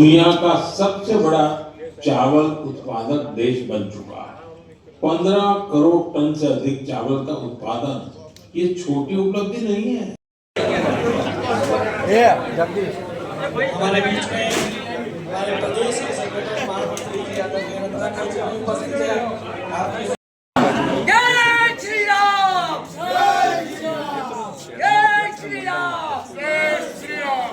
दुनिया का सबसे बड़ा चावल उत्पादक देश बन चुका है। 15 करोड़ टन से अधिक चावल का उत्पादन ये छोटी उपलब्धि नहीं है। हमारे बीच में हमारे प्रदेश के सेक्रेटरी महामंत्री जी उपस्थित है। जय श्री राम, जय श्री राम, जय श्री राम, जय श्री राम।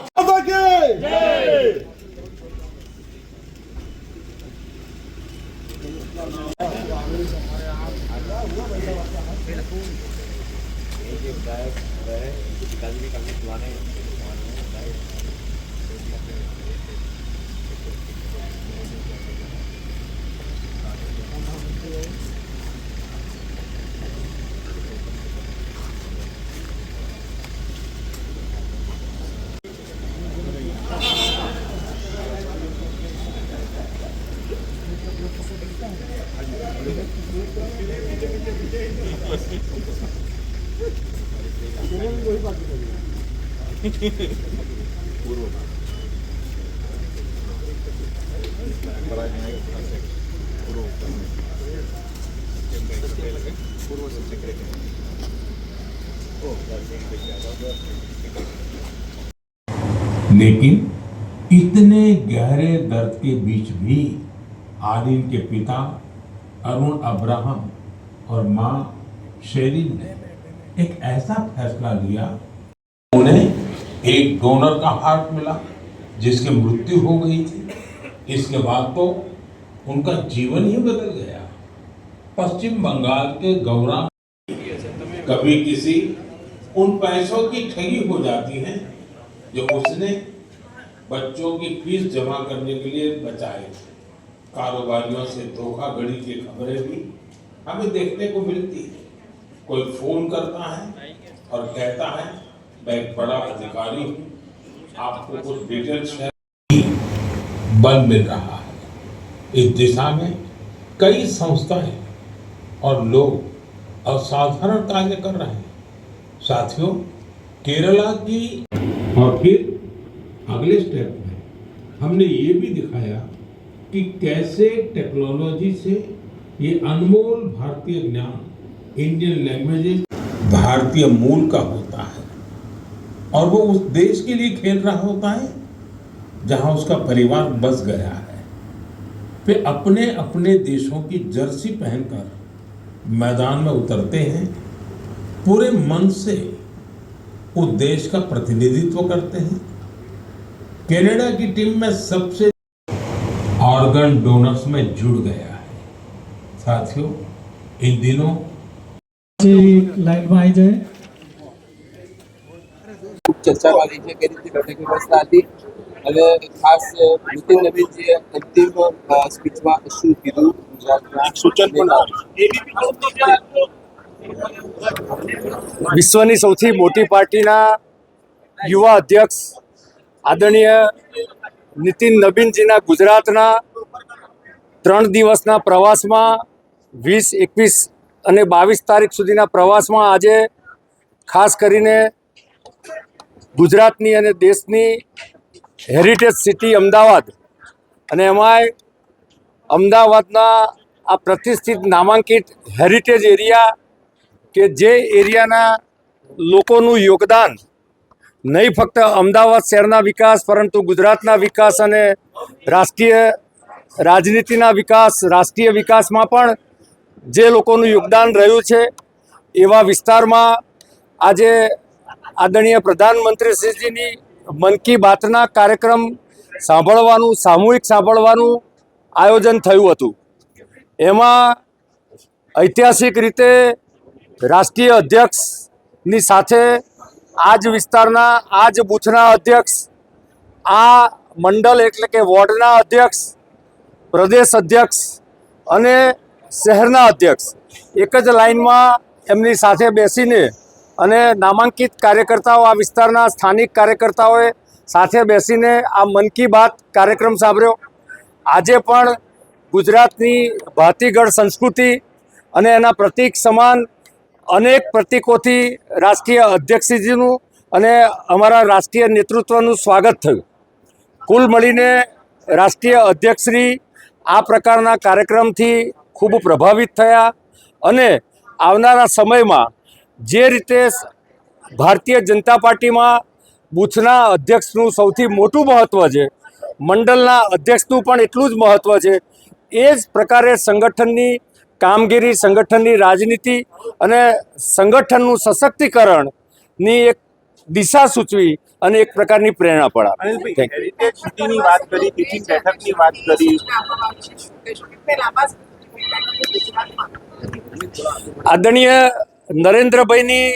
लेकिन इतने गहरे दर्द के बीच भी आदिन के पिता अरुण अब्राहम और मां शेरिन ने एक ऐसा फैसला लिया। उन्हें एक डोनर का हार्ट मिला जिसकी मृत्यु हो गई थी। इसके बाद तो उनका जीवन ही बदल गया। पश्चिम बंगाल के गौरा कभी किसी उन पैसों की ठगी हो जाती है जो उसने बच्चों की फीस जमा करने के लिए बचाए थे। कारोबारियों से धोखाधड़ी की खबरें भी हमें देखने को मिलती है। कोई फोन करता है और कहता है मैं एक बड़ा अधिकारी हूँ, आपको कुछ डिटेल्स शेयर बल मिल रहा है। इस दिशा में कई संस्थाएं और लोग असाधारण कार्य कर रहे हैं। साथियों, केरला की और फिर अगले स्टेप में हमने ये भी दिखाया कि कैसे टेक्नोलॉजी से ये अनमोल भारतीय ज्ञान, इंडियन लैंग्वेजेस भारतीय मूल का होता है और वो उस देश के लिए खेल रहा होता है जहां उसका परिवार बस गया है। वे अपने अपने देशों की जर्सी पहनकर मैदान में उतरते हैं, पूरे मन से उस देश का प्रतिनिधित्व करते हैं। कनाडा की टीम में सबसे ऑर्गन डोनर्स में जुड़ गया है। साथियों, इन दिनों लाइन में आई जाए। ચર્ચા કરી છે કે રીતે બેઠકની વ્યવસ્થા હતી અને ખાસ નીતિન નવીનજીએ અંતિમ સ્પીચમાં શું કીધું ગુજરાતના સૂચન પણ વિશ્વની સૌથી મોટી પાર્ટીના યુવા અધ્યક્ષ આદરણીય નીતિન નવીનજીના ગુજરાતના 3 દિવસના પ્રવાસમાં 20, 21 અને 22 તારીખ સુધીના પ્રવાસમાં આજે ખાસ કરીને ગુજરાતની અને દેશની હેરિટેજ સિટી અમદાવાદ અને એમાંય અમદાવાદના આ પ્રતિષ્ઠિત નામાંકિત હેરિટેજ એરિયા કે જે એરિયાના લોકોનું યોગદાન નહીં ફક્ત અમદાવાદ શહેરના વિકાસ પરંતુ ગુજરાતના વિકાસ અને રાષ્ટ્રીય રાજનીતિના વિકાસ, રાષ્ટ્રીય વિકાસમાં પણ જે લોકોનું યોગદાન રહ્યું છે એવા વિસ્તારમાં આજે આદરણીય પ્રધાનમંત્રીશ્રીજીની મન કી બાતના કાર્યક્રમ સાંભળવાનું, સામૂહિક સાંભળવાનું આયોજન થયું હતું। એમાં ઐતિહાસિક રીતે રાષ્ટ્રીય અધ્યક્ષની સાથે આ જ વિસ્તારના, આ જ બૂથના અધ્યક્ષ, આ મંડળ એટલે કે વોર્ડના અધ્યક્ષ, પ્રદેશ અધ્યક્ષ અને શહેરના અધ્યક્ષ એક જ લાઇનમાં એમની સાથે બેસીને અને નામાંકિત કાર્યકર્તાઓ, આ વિસ્તારના સ્થાનિક કાર્યકર્તાઓએ સાથે બેસીને આ મન કી બાત કાર્યક્રમ સાંભળ્યો। આજે પણ ગુજરાતની ભાતીગળ સંસ્કૃતિ અને એના પ્રતીક સમાન અનેક પ્રતીકોથી રાષ્ટ્રીય અધ્યક્ષજીનું અને અમારા રાષ્ટ્રીય નેતૃત્વનું સ્વાગત થયું। કુલ મળીને રાષ્ટ્રીય અધ્યક્ષશ્રી આ પ્રકારના કાર્યક્રમથી ખૂબ પ્રભાવિત થયા અને આવનારા સમયમાં જે રીતે ભારતીય જનતા પાર્ટીમાં બૂથના અધ્યક્ષનું સૌથી મોટું મહત્ત્વ છે, મંડળના અધ્યક્ષનું પણ એટલું જ મહત્ત્વ છે, એ જ પ્રકારે સંગઠનની કામગીરી, સંગઠનની રાજનીતિ અને સંગઠનનું સશક્તિકરણની એક દિશા સૂચવી અને એક પ્રકારની પ્રેરણા પણ આપે. હેરિટેજ સિટીની વાત કરી, ટિફિન બેઠકની વાત કરી. આદરણીય નરેન્દ્રભાઈની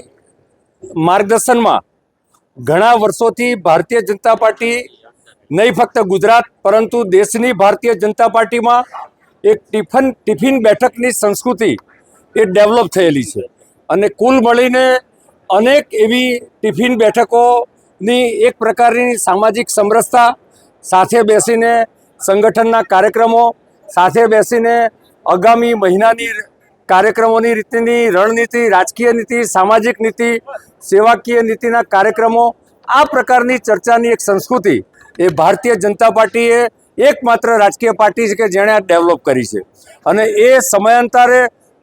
માર્ગદર્શનમાં ઘણા વર્ષોથી ભારતીય જનતા પાર્ટી નહીં ફક્ત ગુજરાત પરંતુ દેશની ભારતીય જનતા પાર્ટીમાં એક ટિફિન બેઠકની સંસ્કૃતિ એ ડેવલપ થયેલી છે અને કુલ મળીને અનેક એવી ટિફિન બેઠકોની એક પ્રકારની સામાજિક સમરસતા, સાથે બેસીને સંગઠનના કાર્યક્રમો, સાથે બેસીને આગામી મહિનાની કાર્યક્રમોની રીતની રણનીતિ, રાજકીય નીતિ, સામાજિક નીતિ, સેવાકીય નીતિના કાર્યક્રમો, આ પ્રકારની ચર્ચાની એક સંસ્કૃતિ એ ભારતીય જનતા પાર્ટીએ એકમાત્ર રાજકીય પાર્ટી છે કે જેણે આ ડેવલપ કરી છે અને એ સમયાંતરે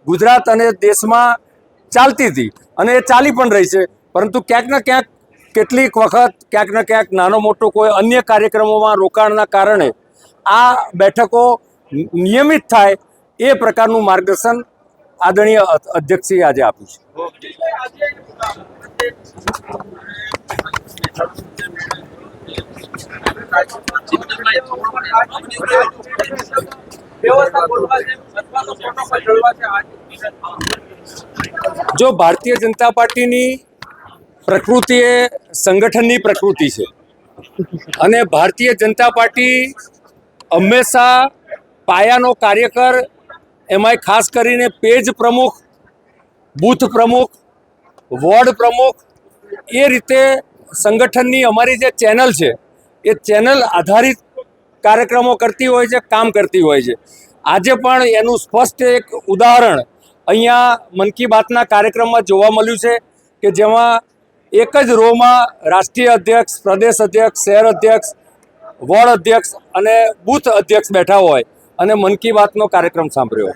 ગુજરાત અને દેશમાં ચાલતી હતી અને એ ચાલી પણ રહી છે. પરંતુ ક્યાંક ને ક્યાંક કેટલીક વખત ક્યાંક ને ક્યાંક નાનો મોટો કોઈ અન્ય કાર્યક્રમોમાં રોકાણના કારણે આ બેઠકો નિયમિત થાય એ પ્રકારનું માર્ગદર્શન આદરણીય અધ્યક્ષશ્રીએ આજે આપ્યું છે. જો ભારતીય જનતા પાર્ટીની પ્રકૃતિ એ સંગઠનની પ્રકૃતિ છે અને ભારતીય જનતા પાર્ટી હંમેશા પાયાનો કાર્યકર, એમાંય ખાસ કરીને પેજ પ્રમુખ, બૂથ પ્રમુખ, વોર્ડ પ્રમુખ, એ રીતે સંગઠનની અમારી જે ચેનલ છે એ ચેનલ આધારિત કાર્યક્રમો કરતી હોય છે, કામ કરતી હોય છે. આજે પણ એનું સ્પષ્ટ એક ઉદાહરણ અહીંયા મન કી બાતના કાર્યક્રમમાં જોવા મળ્યું છે કે જેમાં એક જ રોમાં રાષ્ટ્રીય અધ્યક્ષ, પ્રદેશ અધ્યક્ષ, શહેર અધ્યક્ષ, વોર્ડ અધ્યક્ષ અને બૂથ અધ્યક્ષ બેઠા હોય અને મન કી બાતનો કાર્યક્રમ સાંભળ્યો.